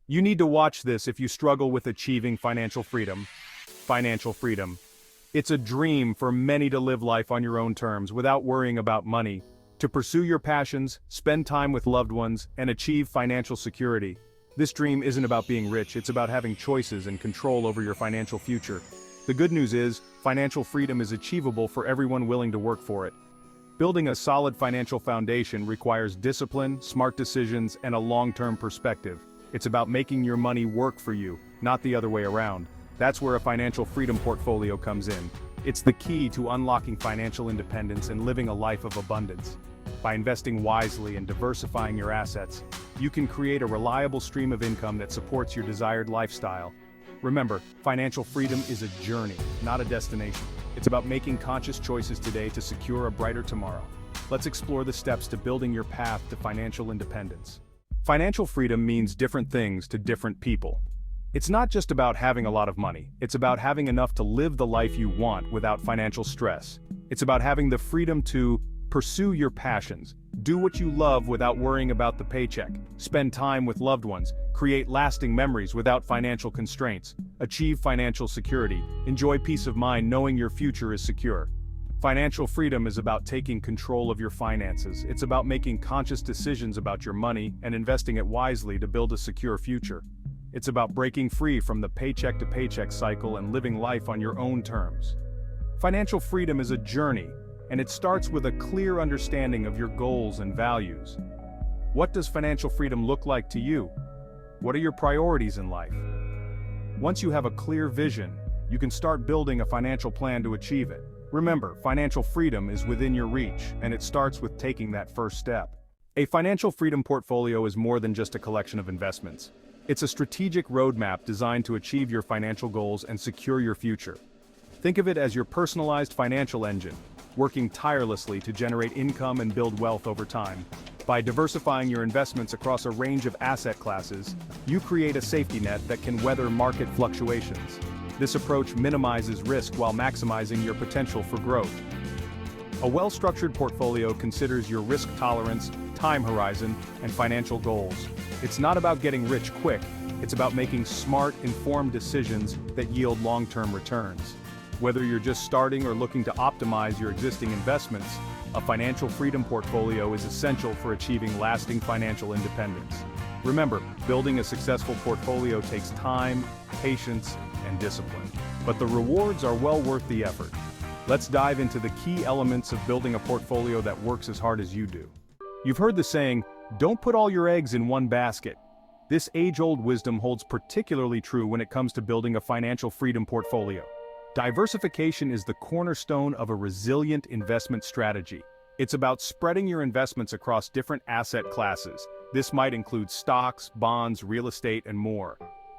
You need to watch this if you struggle with achieving financial freedom. Financial freedom. It's a dream for many to live life on your own terms without worrying about money, to pursue your passions, spend time with loved ones, and achieve financial security. This dream isn't about being rich, it's about having choices and control over your financial future. The good news is, financial freedom is achievable for everyone willing to work for it. Building a solid financial foundation requires discipline, smart decisions, and a long-term perspective. It's about making your money work for you, not the other way around. That's where a financial freedom portfolio comes in. It's the key to unlocking financial independence and living a life of abundance. By investing wisely and diversifying your assets, you can create a reliable stream of income that supports your desired lifestyle. Remember, financial freedom is a journey, not a destination. It's about making conscious choices today to secure a brighter tomorrow. Let's explore the steps to building your path to financial independence. Financial freedom means different things to different people. It's not just about having a lot of money, it's about having enough to live the life you want without financial stress. It's about having the freedom to pursue your passions, do what you love without worrying about the paycheck, spend time with loved ones, create lasting memories without financial constraints, achieve financial security, enjoy peace of mind knowing your future is secure. Financial freedom is about taking control of your finances. It's about making conscious decisions about your money and investing it wisely to build a secure future. It's about breaking free from the paycheck-to-paycheck cycle and living life on your own terms. Financial freedom is a journey, and it starts with a clear understanding of your goals and values. What does financial freedom look like to you? What are your priorities in life? Once you have a clear vision, you can start building a financial plan to achieve it. Remember, financial freedom is within your reach, and it starts with taking that first step. A financial freedom portfolio is more than just a collection of investments. It's a strategic roadmap designed to achieve your financial goals and secure your future. Think of it as your personalized financial engine, working tirelessly to generate income and build wealth over time. By diversifying your investments across a range of asset classes, you create a safety net that can weather market fluctuations. This approach minimizes risk while maximizing your potential for growth. A well-structured portfolio considers your risk tolerance, time horizon, and financial goals. It's not about getting rich quick, it's about making smart, informed decisions that yield long-term returns. Whether you're just starting or looking to optimize your existing investments, a financial freedom portfolio is essential for achieving lasting financial independence. Remember, building a successful portfolio takes time, patience, and discipline. But the rewards are well worth the effort. Let's dive into the key elements of building a portfolio that works as hard as you do. You've heard the saying, don't put all your eggs in one basket. This age-old wisdom holds particularly true when it comes to building a financial freedom portfolio. Diversification is the cornerstone of a resilient investment strategy. It's about spreading your investments across different asset classes. This might include stocks, bonds, real estate, and more.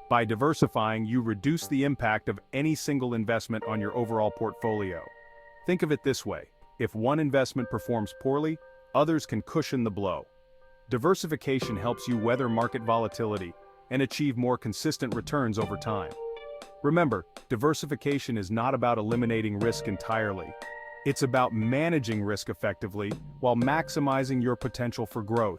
By diversifying, you reduce the impact of any single investment on your overall portfolio. Think of it this way: if one investment performs poorly, others can cushion the blow. Diversification helps you weather market volatility and achieve more consistent returns over time. Remember, diversification is not about eliminating risk entirely. It's about managing risk effectively while maximizing your potential for growth.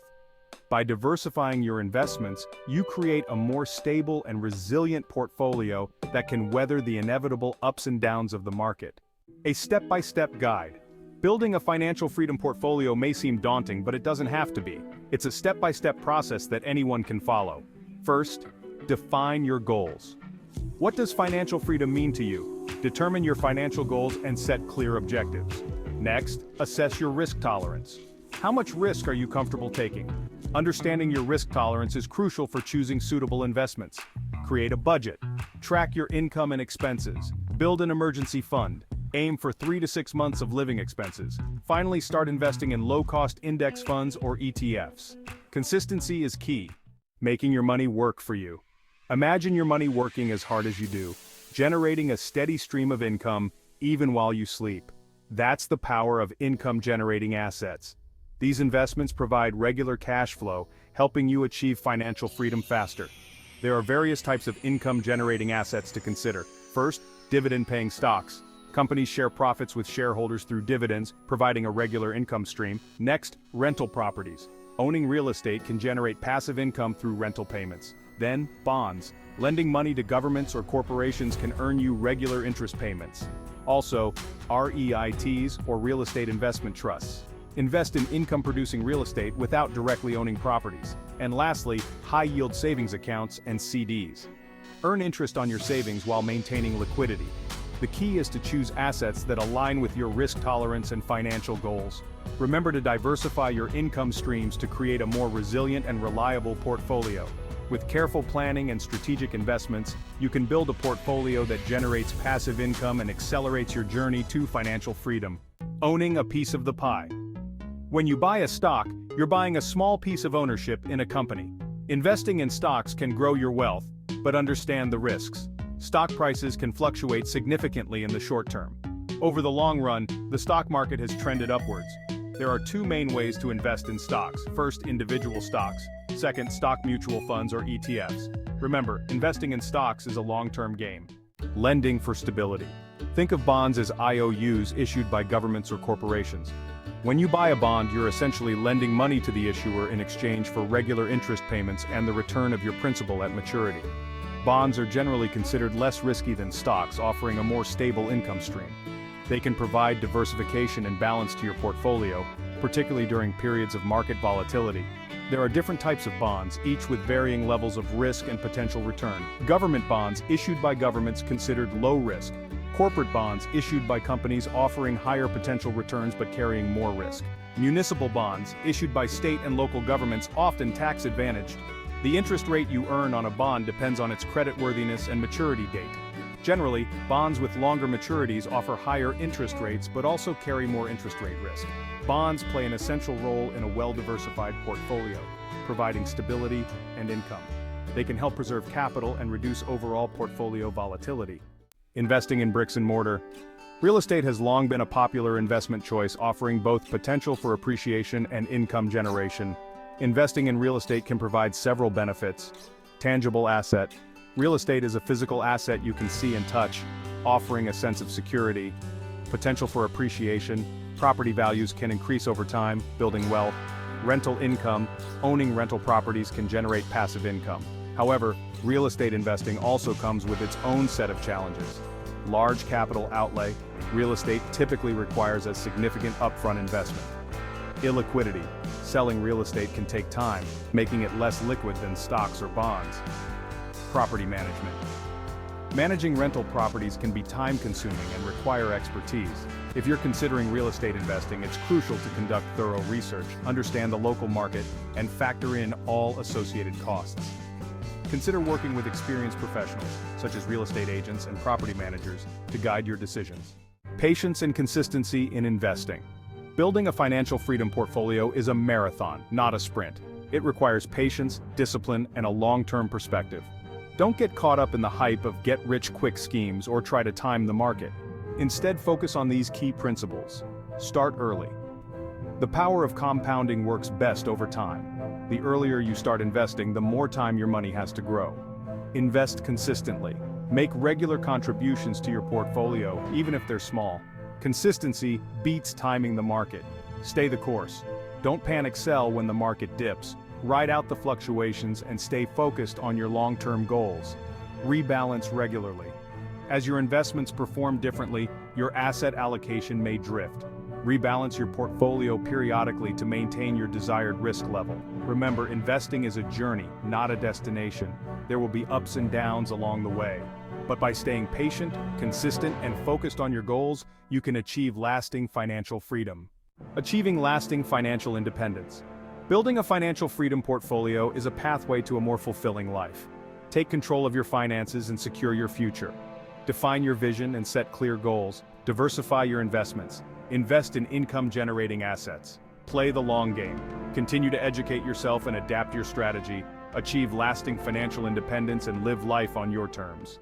By diversifying your investments, you create a more stable and resilient portfolio that can weather the inevitable ups and downs of the market. A step-by-step guide. Building a financial freedom portfolio may seem daunting, but it doesn't have to be. It's a step-by-step process that anyone can follow. First, define your goals. What does financial freedom mean to you? Determine your financial goals and set clear objectives. Next, assess your risk tolerance. How much risk are you comfortable taking? Understanding your risk tolerance is crucial for choosing suitable investments. Create a budget. Track your income and expenses. Build an emergency fund. Aim for 3 to 6 months of living expenses. Finally, start investing in low-cost index funds or ETFs. Consistency is key. Making your money work for you. Imagine your money working as hard as you do, generating a steady stream of income even while you sleep. That's the power of income-generating assets. These investments provide regular cash flow, helping you achieve financial freedom faster. There are various types of income-generating assets to consider. First, dividend-paying stocks. Companies share profits with shareholders through dividends, providing a regular income stream. Next, rental properties. Owning real estate can generate passive income through rental payments. Then, bonds. Lending money to governments or corporations can earn you regular interest payments. Also, REITs or real estate investment trusts. Invest in income-producing real estate without directly owning properties. And lastly, high-yield savings accounts and CDs. Earn interest on your savings while maintaining liquidity. The key is to choose assets that align with your risk tolerance and financial goals. Remember to diversify your income streams to create a more resilient and reliable portfolio. With careful planning and strategic investments, you can build a portfolio that generates passive income and accelerates your journey to financial freedom. Owning a piece of the pie. When you buy a stock, you're buying a small piece of ownership in a company. Investing in stocks can grow your wealth, but understand the risks. Stock prices can fluctuate significantly in the short term. Over the long run, the stock market has trended upwards. There are two main ways to invest in stocks. First, individual stocks. Second, stock mutual funds or ETFs. Remember, investing in stocks is a long-term game. Lending for stability. Think of bonds as IOUs issued by governments or corporations. When you buy a bond, you're essentially lending money to the issuer in exchange for regular interest payments and the return of your principal at maturity. Bonds are generally considered less risky than stocks, offering a more stable income stream. They can provide diversification and balance to your portfolio, particularly during periods of market volatility. There are different types of bonds, each with varying levels of risk and potential return. Government bonds issued by governments considered low risk. Corporate bonds issued by companies offering higher potential returns but carrying more risk. Municipal bonds issued by state and local governments, often tax-advantaged. The interest rate you earn on a bond depends on its creditworthiness and maturity date. Generally, bonds with longer maturities offer higher interest rates but also carry more interest rate risk. Bonds play an essential role in a well-diversified portfolio, providing stability and income. They can help preserve capital and reduce overall portfolio volatility. Investing in bricks and mortar. Real estate has long been a popular investment choice, offering both potential for appreciation and income generation. Investing in real estate can provide several benefits. Tangible asset. Real estate is a physical asset you can see and touch, offering a sense of security. Potential for appreciation. Property values can increase over time, building wealth. Rental income. Owning rental properties can generate passive income. However, real estate investing also comes with its own set of challenges. Large capital outlay. Real estate typically requires a significant upfront investment. Illiquidity. Selling real estate can take time, making it less liquid than stocks or bonds. Property management. Managing rental properties can be time-consuming and require expertise. If you're considering real estate investing, it's crucial to conduct thorough research, understand the local market, and factor in all associated costs. Consider working with experienced professionals, such as real estate agents and property managers, to guide your decisions. Patience and consistency in investing. Building a financial freedom portfolio is a marathon, not a sprint. It requires patience, discipline, and a long-term perspective. Don't get caught up in the hype of get-rich-quick schemes or try to time the market. Instead, focus on these key principles. Start early. The power of compounding works best over time. The earlier you start investing, the more time your money has to grow. Invest consistently. Make regular contributions to your portfolio, even if they're small. Consistency beats timing the market. Stay the course. Don't panic sell when the market dips. Ride out the fluctuations and stay focused on your long-term goals. Rebalance regularly. As your investments perform differently, your asset allocation may drift. Rebalance your portfolio periodically to maintain your desired risk level. Remember, investing is a journey, not a destination. There will be ups and downs along the way. But by staying patient, consistent, and focused on your goals, you can achieve lasting financial freedom. Achieving lasting financial independence. Building a financial freedom portfolio is a pathway to a more fulfilling life. Take control of your finances and secure your future. Define your vision and set clear goals. Diversify your investments. Invest in income-generating assets. Play the long game. Continue to educate yourself and adapt your strategy. Achieve lasting financial independence and live life on your terms.